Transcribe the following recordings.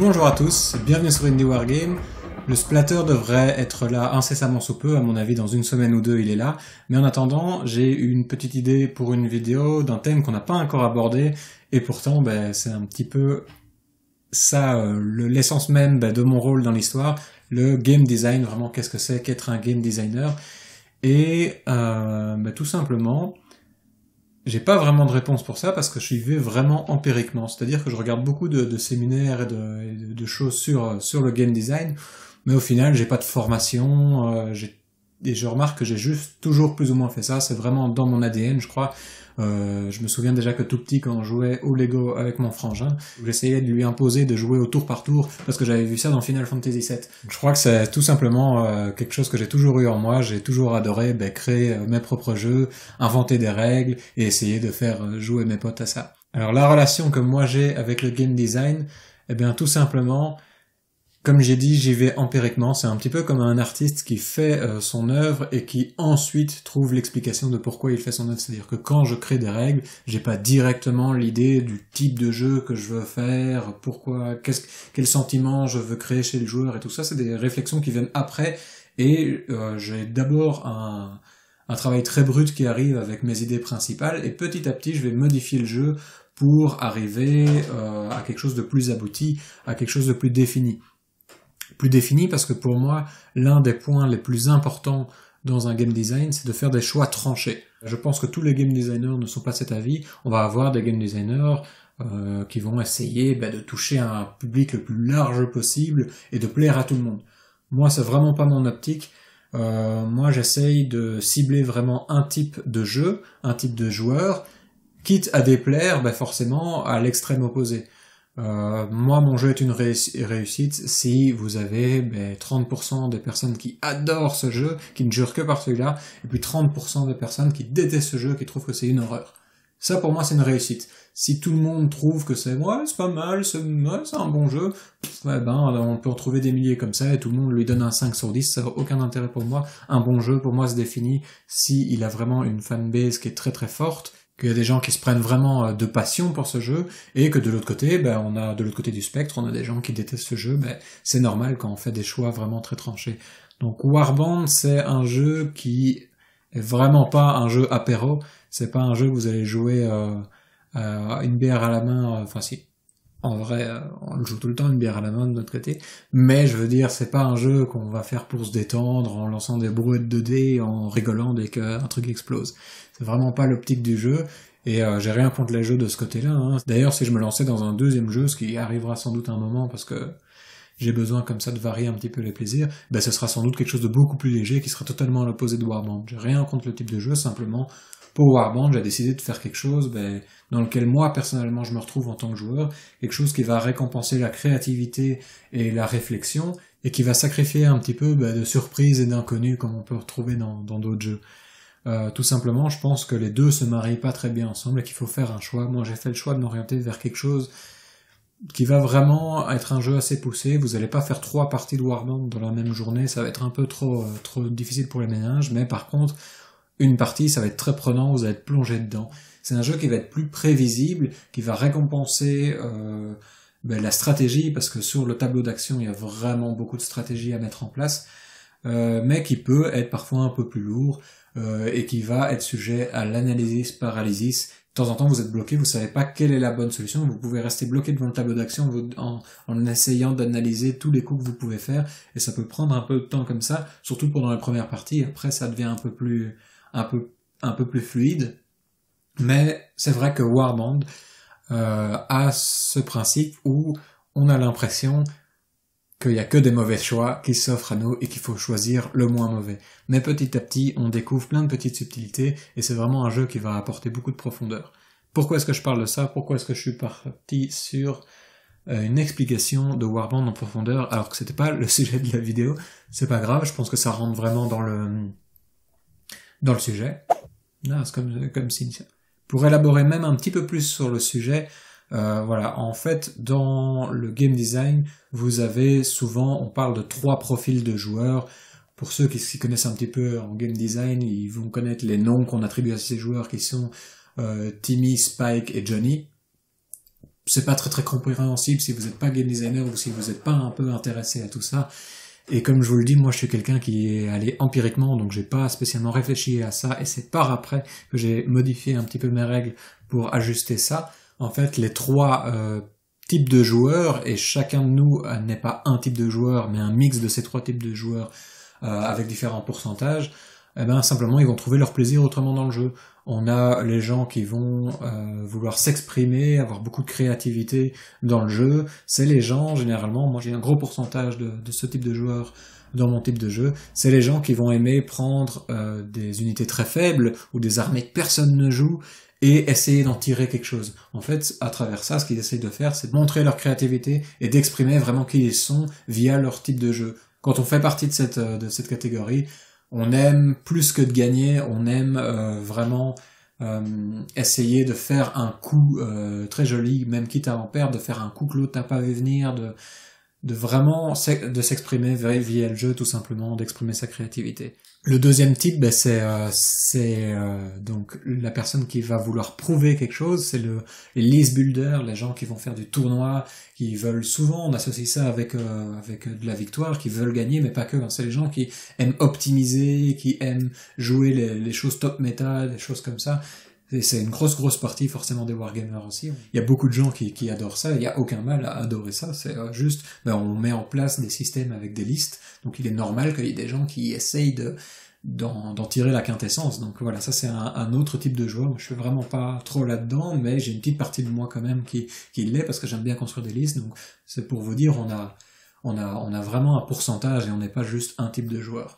Bonjour à tous, bienvenue sur Indie Wargame. Le splatter devrait être là incessamment sous peu, à mon avis dans une semaine ou deux il est là. Mais en attendant, j'ai une petite idée pour une vidéo d'un thème qu'on n'a pas encore abordé, et pourtant c'est un petit peu ça, l'essence même de mon rôle dans l'histoire, le game design, vraiment qu'est-ce que c'est qu'être un game designer. Et tout simplement, j'ai pas vraiment de réponse pour ça parce que je vais vraiment empiriquement, c'est-à-dire que je regarde beaucoup de séminaires et de choses sur le game design, mais au final j'ai pas de formation, et je remarque que j'ai juste toujours plus ou moins fait ça, c'est vraiment dans mon ADN je crois. Je me souviens déjà que tout petit quand on jouait au Lego avec mon frangin, j'essayais de lui imposer de jouer au tour par tour parce que j'avais vu ça dans Final Fantasy VII. Je crois que c'est tout simplement quelque chose que j'ai toujours eu en moi, j'ai toujours adoré créer mes propres jeux, inventer des règles et essayer de faire jouer mes potes à ça. Alors la relation que moi j'ai avec le game design, tout simplement, comme j'ai dit, j'y vais empiriquement, c'est un petit peu comme un artiste qui fait son œuvre et qui ensuite trouve l'explication de pourquoi il fait son œuvre. C'est-à-dire que quand je crée des règles, j'ai pas directement l'idée du type de jeu que je veux faire, pourquoi, quel sentiment je veux créer chez le joueur et tout ça, c'est des réflexions qui viennent après et j'ai d'abord un travail très brut qui arrive avec mes idées principales et petit à petit je vais modifier le jeu pour arriver à quelque chose de plus abouti, à quelque chose de plus défini. Plus défini parce que pour moi, l'un des points les plus importants dans un game design, c'est de faire des choix tranchés. Je pense que tous les game designers ne sont pas de cet avis. On va avoir des game designers qui vont essayer de toucher un public le plus large possible et de plaire à tout le monde. Moi, c'est vraiment pas mon optique. Moi, j'essaye de cibler vraiment un type de jeu, un type de joueur, quitte à déplaire forcément à l'extrême opposé. Moi, mon jeu est une réussite si vous avez 30% des personnes qui adorent ce jeu, qui ne jurent que par celui-là, et puis 30% des personnes qui détestent ce jeu, qui trouvent que c'est une horreur. Ça, pour moi, c'est une réussite. Si tout le monde trouve que c'est pas mal, c'est un bon jeu, on peut en trouver des milliers comme ça, et tout le monde lui donne un 5 sur 10, ça n'a aucun intérêt pour moi. Un bon jeu, pour moi, se définit si il a vraiment une fanbase qui est très très forte, qu'il y a des gens qui se prennent vraiment de passion pour ce jeu, et que de l'autre côté, on a de l'autre côté du spectre, on a des gens qui détestent ce jeu, c'est normal quand on fait des choix vraiment très tranchés. Donc Warband, c'est un jeu qui est vraiment pas un jeu apéro, c'est pas un jeu que vous allez jouer une bière à la main, si, en vrai, on le joue tout le temps, une bière à la main de notre côté, mais je veux dire, c'est pas un jeu qu'on va faire pour se détendre, en lançant des brouettes de dés, en rigolant dès qu'un truc explose. C'est vraiment pas l'optique du jeu, et j'ai rien contre les jeux de ce côté-là. D'ailleurs, si je me lançais dans un deuxième jeu, ce qui arrivera sans doute un moment, parce que j'ai besoin comme ça de varier un petit peu les plaisirs, ce sera sans doute quelque chose de beaucoup plus léger, qui sera totalement à l'opposé de Warband. J'ai rien contre le type de jeu, simplement, pour Warband, j'ai décidé de faire quelque chose dans lequel moi, personnellement, je me retrouve en tant que joueur, quelque chose qui va récompenser la créativité et la réflexion, et qui va sacrifier un petit peu de surprises et d'inconnus comme on peut retrouver dans d'autres jeux. Tout simplement, je pense que les deux se marient pas très bien ensemble et qu'il faut faire un choix. Moi, j'ai fait le choix de m'orienter vers quelque chose qui va vraiment être un jeu assez poussé. Vous allez pas faire 3 parties de Warband dans la même journée, ça va être un peu trop difficile pour les ménages, mais par contre, une partie, ça va être très prenant, vous allez être plongé dedans. C'est un jeu qui va être plus prévisible, qui va récompenser la stratégie, parce que sur le tableau d'action, il y a vraiment beaucoup de stratégies à mettre en place, mais qui peut être parfois un peu plus lourd, et qui va être sujet à l'analysis paralysis. De temps en temps, vous êtes bloqué, vous savez pas quelle est la bonne solution, vous pouvez rester bloqué devant le tableau d'action en essayant d'analyser tous les coups que vous pouvez faire, et ça peut prendre un peu de temps comme ça, surtout pendant la première partie. Après, ça devient un peu plus fluide, mais c'est vrai que Warband a ce principe où on a l'impression qu'il y a que des mauvais choix qui s'offrent à nous et qu'il faut choisir le moins mauvais. Mais petit à petit, on découvre plein de petites subtilités et c'est vraiment un jeu qui va apporter beaucoup de profondeur. Pourquoi est-ce que je parle de ça? Pourquoi est-ce que je suis parti sur une explication de Warband en profondeur alors que c'était pas le sujet de la vidéo? C'est pas grave, je pense que ça rentre vraiment dans le sujet. Non, c'est comme signe. Pour élaborer même un petit peu plus sur le sujet, en fait, dans le game design, vous avez souvent, on parle de 3 profils de joueurs. Pour ceux qui s'y connaissent un petit peu en game design, ils vont connaître les noms qu'on attribue à ces joueurs qui sont Timmy, Spike et Johnny. c'est pas très compréhensible si vous n'êtes pas game designer ou si vous n'êtes pas un peu intéressé à tout ça. Et comme je vous le dis, moi je suis quelqu'un qui est allé empiriquement, donc j'ai pas spécialement réfléchi à ça, et c'est par après que j'ai modifié un petit peu mes règles pour ajuster ça. En fait, les trois types de joueurs, et chacun de nous n'est pas un type de joueur, mais un mix de ces trois types de joueurs avec différents pourcentages, eh ben simplement ils vont trouver leur plaisir autrement dans le jeu. On a les gens qui vont vouloir s'exprimer, avoir beaucoup de créativité dans le jeu. C'est les gens, généralement, moi j'ai un gros pourcentage de ce type de joueurs dans mon type de jeu, c'est les gens qui vont aimer prendre des unités très faibles ou des armées que personne ne joue et essayer d'en tirer quelque chose. En fait, à travers ça, ce qu'ils essayent de faire, c'est de montrer leur créativité et d'exprimer vraiment qui ils sont via leur type de jeu. Quand on fait partie de cette catégorie, on aime plus que de gagner, on aime vraiment essayer de faire un coup très joli, même quitte à en perdre, de faire un coup que l'autre n'a pas vu venir, de vraiment de s'exprimer via le jeu tout simplement, d'exprimer sa créativité. Le deuxième type, ben, c'est donc la personne qui va vouloir prouver quelque chose, c'est les list builders, les gens qui vont faire du tournoi, qui veulent souvent, on associe ça avec de la victoire, qui veulent gagner, mais pas que, hein, c'est les gens qui aiment optimiser, qui aiment jouer les choses top méta, des choses comme ça. Et c'est une grosse partie forcément des wargamers aussi. Il y a beaucoup de gens qui adorent ça, il n'y a aucun mal à adorer ça, c'est juste, ben, on met en place des systèmes avec des listes, donc il est normal qu'il y ait des gens qui essayent d'en tirer la quintessence. Donc voilà, ça c'est un autre type de joueur. Moi, je suis vraiment pas trop là-dedans, mais j'ai une petite partie de moi quand même qui l'est, parce que j'aime bien construire des listes, donc c'est pour vous dire, on a vraiment un pourcentage et on n'est pas juste un type de joueur.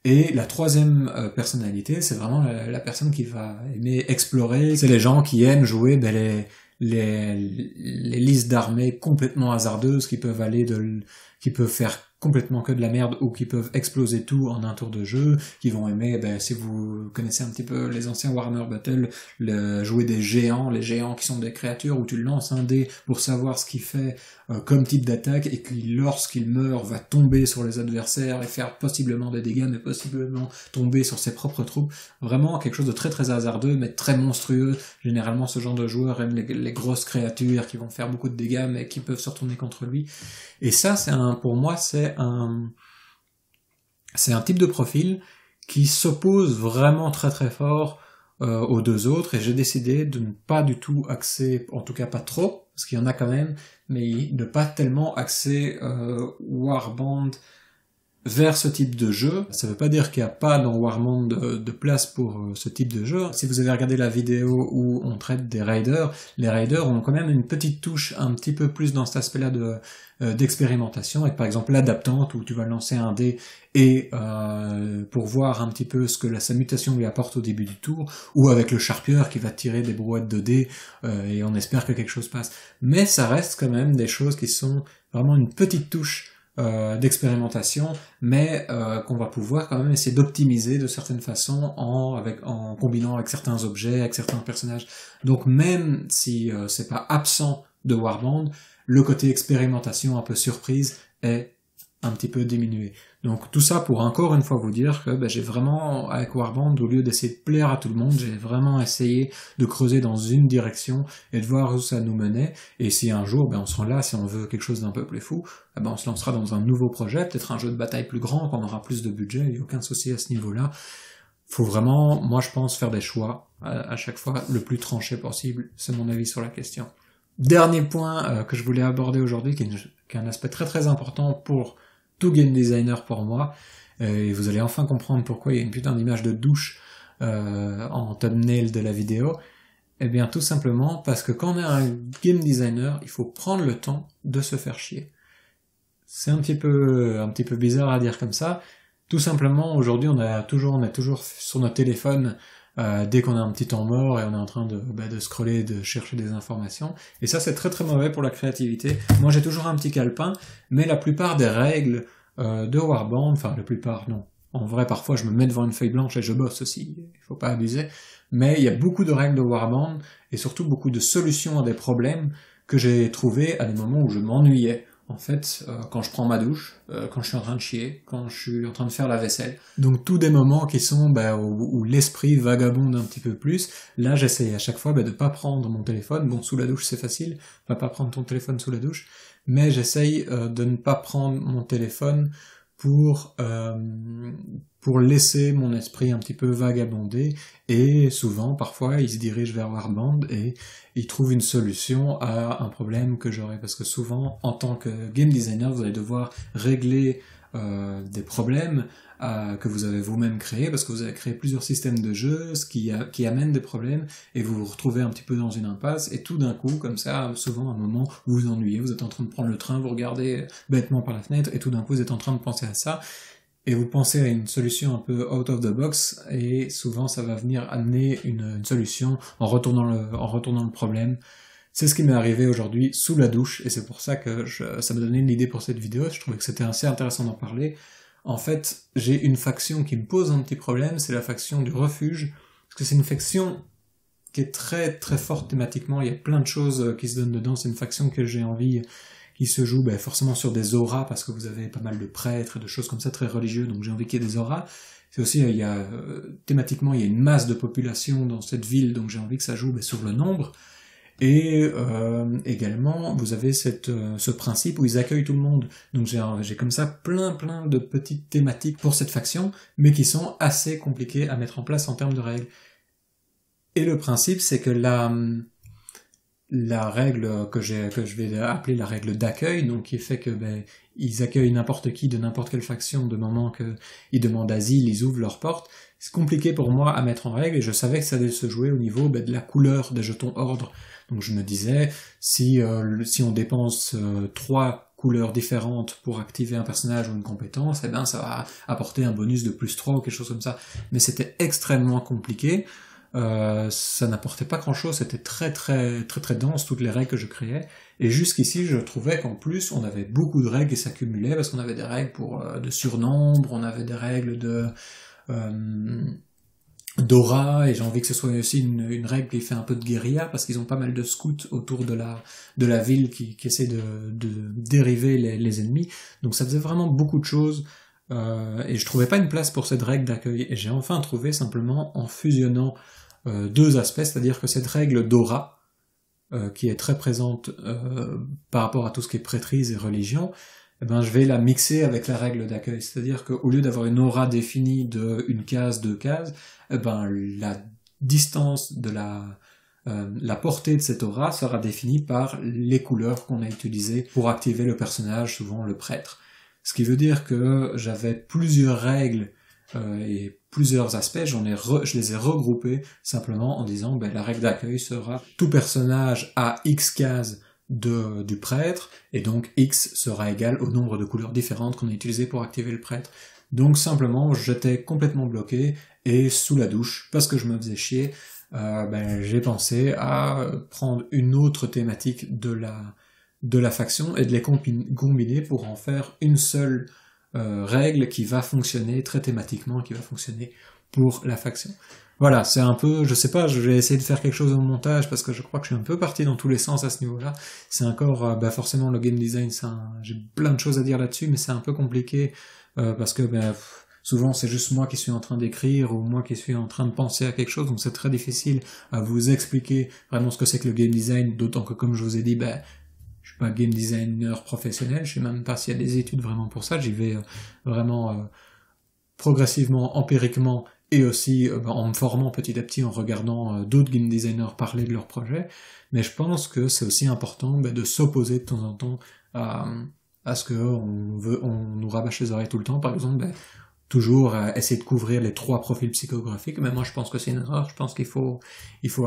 Et la troisième personnalité, c'est vraiment la personne qui va aimer explorer. C'est les gens qui aiment jouer les listes d'armées complètement hasardeuses qui peuvent qui peuvent faire complètement que de la merde ou qui peuvent exploser tout en un tour de jeu, qui vont aimer, ben, si vous connaissez un petit peu les anciens Warhammer Battle, jouer des géants, les géants qui sont des créatures où tu lances un dé pour savoir ce qu'il fait comme type d'attaque et qui, lorsqu'il meurt, va tomber sur les adversaires et faire possiblement des dégâts, mais possiblement tomber sur ses propres troupes. Vraiment quelque chose de très hasardeux, mais très monstrueux. Généralement, ce genre de joueurs aiment les grosses créatures qui vont faire beaucoup de dégâts, mais qui peuvent se retourner contre lui. Et ça, pour moi, c'est un type de profil qui s'oppose vraiment très fort aux deux autres, et j'ai décidé de ne pas du tout axer, en tout cas pas trop, parce qu'il y en a quand même, mais de pas tellement axer Warband vers ce type de jeu. Ça veut pas dire qu'il n'y a pas dans Warband de place pour ce type de jeu. Si vous avez regardé la vidéo où on traite des raiders, les raiders ont quand même une petite touche un petit peu plus dans cet aspect-là d'expérimentation, avec par exemple l'adaptante où tu vas lancer un dé et pour voir un petit peu ce que sa mutation lui apporte au début du tour, ou avec le charpieur qui va tirer des brouettes de dés et on espère que quelque chose passe. Mais ça reste quand même des choses qui sont vraiment une petite touche d'expérimentation, mais qu'on va pouvoir quand même essayer d'optimiser de certaines façons en combinant avec certains objets, avec certains personnages. Donc même si c'est pas absent de Warband, le côté expérimentation un peu surprise est un petit peu diminué. Donc tout ça pour encore une fois vous dire que j'ai vraiment, avec Warband, au lieu d'essayer de plaire à tout le monde, j'ai vraiment essayé de creuser dans une direction et de voir où ça nous menait, et si un jour on sera là, si on veut quelque chose d'un peu plus fou, on se lancera dans un nouveau projet, peut-être un jeu de bataille plus grand, qu'on aura plus de budget, il n'y a aucun souci à ce niveau-là. Faut vraiment, moi je pense, faire des choix à chaque fois le plus tranché possible, c'est mon avis sur la question. Dernier point que je voulais aborder aujourd'hui, qui est un aspect très important pour tout game designer pour moi, et vous allez enfin comprendre pourquoi il y a une putain d'image de douche en thumbnail de la vidéo. Eh bien tout simplement parce que quand on est un game designer, il faut prendre le temps de se faire chier. C'est un petit peu bizarre à dire comme ça. Tout simplement, aujourd'hui on est toujours sur notre téléphone dès qu'on a un petit temps mort et on est en train de scroller, de chercher des informations. Et ça c'est très mauvais pour la créativité. Moi j'ai toujours un petit calepin, mais la plupart des règles de Warband, enfin la plupart non, en vrai parfois je me mets devant une feuille blanche et je bosse aussi, il faut pas abuser, mais il y a beaucoup de règles de Warband, et surtout beaucoup de solutions à des problèmes que j'ai trouvées à des moments où je m'ennuyais. en fait, quand je prends ma douche, quand je suis en train de chier, quand je suis en train de faire la vaisselle. Donc tous des moments qui sont où l'esprit vagabonde un petit peu plus. Là, j'essaie à chaque fois de pas prendre mon téléphone. Bon, sous la douche, c'est facile, pas prendre ton téléphone sous la douche, mais j'essaye de ne pas prendre mon téléphone pour laisser mon esprit un petit peu vagabonder, et souvent, parfois, il se dirige vers Warband et il trouve une solution à un problème que j'aurais, parce que souvent, en tant que game designer, vous allez devoir régler des problèmes que vous avez vous-même créés, parce que vous avez créé plusieurs systèmes de jeu, ce qui amène des problèmes, et vous vous retrouvez un petit peu dans une impasse, et tout d'un coup, comme ça, souvent à un moment, vous vous ennuyez, vous êtes en train de prendre le train, vous regardez bêtement par la fenêtre, et tout d'un coup, vous êtes en train de penser à ça, et vous pensez à une solution un peu out of the box, et souvent ça va venir amener une solution en retournant le problème. C'est ce qui m'est arrivé aujourd'hui sous la douche, et c'est pour ça que ça m'a donné une idée pour cette vidéo. Je trouvais que c'était assez intéressant d'en parler. En fait, j'ai une faction qui me pose un petit problème, c'est la faction du refuge, parce que c'est une faction qui est très très forte thématiquement, il y a plein de choses qui se donnent dedans, c'est une faction que j'ai envie, qui se joue forcément sur des auras, parce que vous avez pas mal de prêtres et de choses comme ça très religieux, donc j'ai envie qu'il y ait des auras. C'est aussi, thématiquement, il y a une masse de population dans cette ville, donc j'ai envie que ça joue sur le nombre. Et également, vous avez ce principe où ils accueillent tout le monde. Donc j'ai comme ça plein de petites thématiques pour cette faction, mais qui sont assez compliquées à mettre en place en termes de règles. Et le principe, c'est que la règle que je vais appeler la règle d'accueil, donc qui fait que ils accueillent n'importe qui de n'importe quelle faction, de moment qu'ils demandent asile, ils ouvrent leurs portes. C'est compliqué pour moi à mettre en règle, et je savais que ça allait se jouer au niveau de la couleur des jetons ordre. Donc je me disais, si on dépense 3 couleurs différentes pour activer un personnage ou une compétence, ça va apporter un bonus de +3 ou quelque chose comme ça. Mais c'était extrêmement compliqué. Ça n'apportait pas grand chose, c'était très dense toutes les règles que je créais, et jusqu'ici je trouvais qu'en plus on avait beaucoup de règles qui s'accumulaient, parce qu'on avait des règles de surnombre, on avait des règles d'aura, et j'ai envie que ce soit aussi une règle qui fait un peu de guérilla, parce qu'ils ont pas mal de scouts autour de la ville qui essaient de dériver les ennemis, donc ça faisait vraiment beaucoup de choses. Et je trouvais pas une place pour cette règle d'accueil, et j'ai enfin trouvé simplement en fusionnant deux aspects, c'est-à-dire que cette règle d'aura, qui est très présente par rapport à tout ce qui est prêtrise et religion, je vais la mixer avec la règle d'accueil, c'est-à-dire qu'au lieu d'avoir une aura définie de une case, 2 cases, la distance de la portée de cette aura sera définie par les couleurs qu'on a utilisées pour activer le personnage, souvent le prêtre. Ce qui veut dire que j'avais plusieurs règles et plusieurs aspects, je les ai regroupés simplement en disant la règle d'accueil sera tout personnage a X cases du prêtre, et donc X sera égal au nombre de couleurs différentes qu'on a utilisées pour activer le prêtre. Donc simplement, j'étais complètement bloqué, et sous la douche, parce que je me faisais chier, j'ai pensé à prendre une autre thématique de la faction et de les combiner pour en faire une seule règle qui va fonctionner très thématiquement, qui va fonctionner pour la faction. Voilà, c'est un peu, je sais pas, je vais essayer de faire quelque chose au montage, parce que je crois que je suis un peu parti dans tous les sens à ce niveau-là. C'est encore, forcément le game design, j'ai plein de choses à dire là-dessus, mais c'est un peu compliqué, parce que souvent c'est juste moi qui suis en train d'écrire, ou moi qui suis en train de penser à quelque chose, donc c'est très difficile à vous expliquer vraiment ce que c'est que le game design, d'autant que, comme je vous ai dit, je suis pas game designer professionnel, je sais même pas s'il y a des études vraiment pour ça, j'y vais vraiment progressivement, empiriquement, et aussi en me formant petit à petit, en regardant d'autres game designers parler de leurs projets, mais je pense que c'est aussi important de s'opposer de temps en temps à ce qu'on nous rabâche les oreilles tout le temps, par exemple, toujours essayer de couvrir les 3 profils psychographiques, mais moi je pense que c'est une erreur, je pense qu'il faut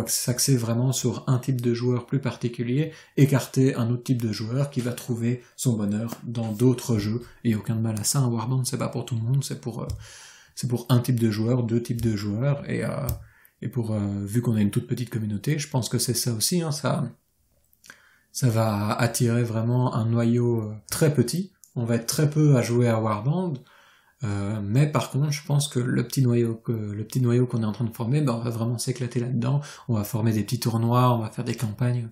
s'axer vraiment sur un type de joueur plus particulier, écarter un autre type de joueur qui va trouver son bonheur dans d'autres jeux, et aucun mal à ça, un Warband c'est pas pour tout le monde, c'est pour un type de joueur, 2 types de joueurs, et vu qu'on a une toute petite communauté, je pense que c'est ça aussi, ça va attirer vraiment un noyau très petit, on va être très peu à jouer à Warband, mais par contre, je pense que le petit noyau qu'on est en train de former, on va vraiment s'éclater là-dedans, on va former des petits tournois, on va faire des campagnes,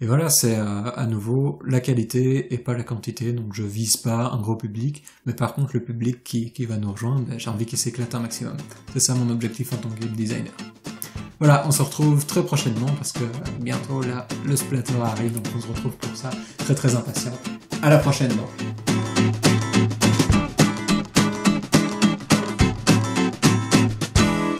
Et voilà, c'est à nouveau la qualité et pas la quantité, donc je vise pas un gros public, mais par contre le public qui va nous rejoindre, j'ai envie qu'il s'éclate un maximum. C'est ça mon objectif en tant que game designer. Voilà, on se retrouve très prochainement parce que bientôt là, le Splatter arrive, donc on se retrouve pour ça, très impatient. À la prochaine donc.